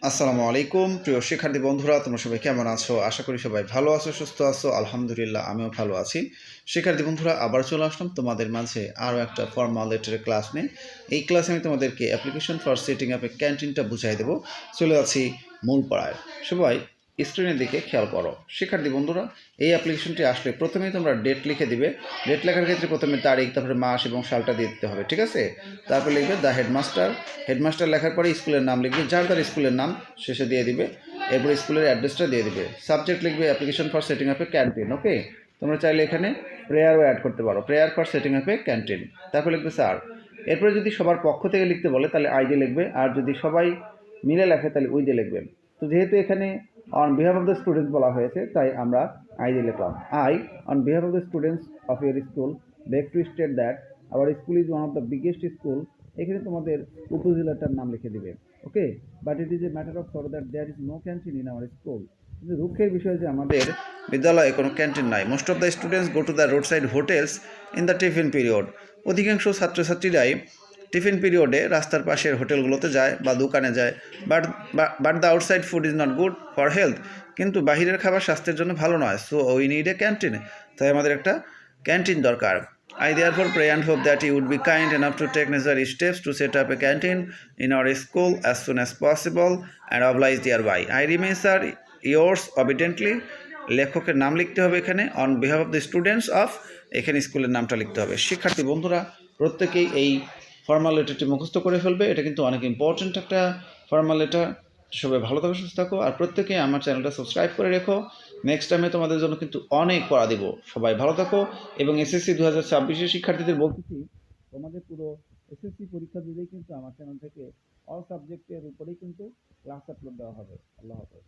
আসসালামু আলাইকুম প্রিয় শিক্ষার্থী বন্ধুরা, তোমরা সবাই কেমন আছো? আশা করি সবাই ভালো আছো, সুস্থ আছো। আলহামদুলিল্লাহ, আমিও ভালো আছি। শিক্ষার্থী বন্ধুরা, আবার চলে আসলাম তোমাদের মাঝে আরও একটা ফর্মাল লেটারের ক্লাস নিয়ে। এই ক্লাসে আমি তোমাদেরকে অ্যাপ্লিকেশন ফর সেটিং আপ এ ক্যান্টিনটা বুঝাই দেবো। চলে যাচ্ছি মূল পড়ায়। সবাই স্ক্রিনের দিকে খেয়াল করো। শিক্ষার্থী বন্ধুরা, এই অ্যাপ্লিকেশনটি আসলে প্রথমেই তোমরা ডেট লিখে দিবে। ডেট লেখার ক্ষেত্রে প্রথমে তারিখ, তারপরে মাস এবং সালটা দিয়ে দিতে হবে, ঠিক আছে? তারপর লিখবে দ্য হেডমাস্টার। হেডমাস্টার লেখার পরে স্কুলের নাম লিখবে, যার যার স্কুলের নাম শেষে দিয়ে দিবে। এরপর স্কুলের অ্যাড্রেসটা দিয়ে দিবে। সাবজেক্ট লিখবে application for setting up a canteen. Okay, তোমরা চাইলে এখানে প্রেয়ারও অ্যাড করতে পারো, prayer for setting up a canteen. তারপর লিখবে স্যার। এরপরে যদি সবার পক্ষ থেকে লিখতে বলে তাহলে আই দিয়ে লিখবে, আর যদি সবাই মিলে লেখে তাহলে উই দিয়ে লিখবে। তো যেহেতু এখানে on behalf of the students বলা হয়েছে, তাই আমরা আই দিয়ে লিখলাম। I, on behalf of the students of your school, beg to state that our school is one of the biggest school. এখানে তোমাদের উপজেলাটার নাম লিখে দিবে। Okay, but it is a matter of sorrow that there is no canteen in our school. কিন্তু দুঃখের বিষয় যে আমাদের বিদ্যালয়ে কোনো ক্যান্টিন নাই। Most of the students go to the road side hotels in the tiffin period. অধিকাংশ ছাত্রছাত্রীরাই tiffin পিরিয়ডে রাস্তার পাশের হোটেলগুলোতে যায় বা দোকানে যায়। But but the outside food is not good for health. কিন্তু বাহিরের খাবার স্বাস্থ্যের জন্য ভালো নয়। So we need a canteen. তাই আমাদের একটা ক্যান্টিন দরকার। I therefore pray and hope that you would be kind enough to take necessary steps to set up a canteen in our school as soon as possible and oblige thereby. I remain, sir, yours obediently. লেখকের নাম লিখতে হবে এখানে, on behalf of the students of, এখানে স্কুলের নামটা লিখতে হবে। শিক্ষার্থী বন্ধুরা, প্রত্যেকেই এই ফর্মাল লেটারটি মুখস্থ করে ফেলবে। এটা কিন্তু অনেক ইম্পর্ট্যান্ট একটা ফর্মাল লেটার। সবাই ভালো থাকো, সুস্থ থাকো, আর প্রত্যেকে আমার চ্যানেলটা সাবস্ক্রাইব করে রেখো। নেক্সট টাইমে তোমাদের জন্য কিন্তু অনেক পড়া দিব। সবাই ভালো থাকো। এবং এসএসসি 2026-এর শিক্ষার্থীদের বলতেছি, তোমাদের পুরো এসএসসি পরীক্ষা দিলেই কিন্তু আমার চ্যানেল থেকে অল সাবজেক্টের উপরেই কিন্তু ক্লাস আপলোড দেওয়া হবে। আল্লাহ হাফেজ।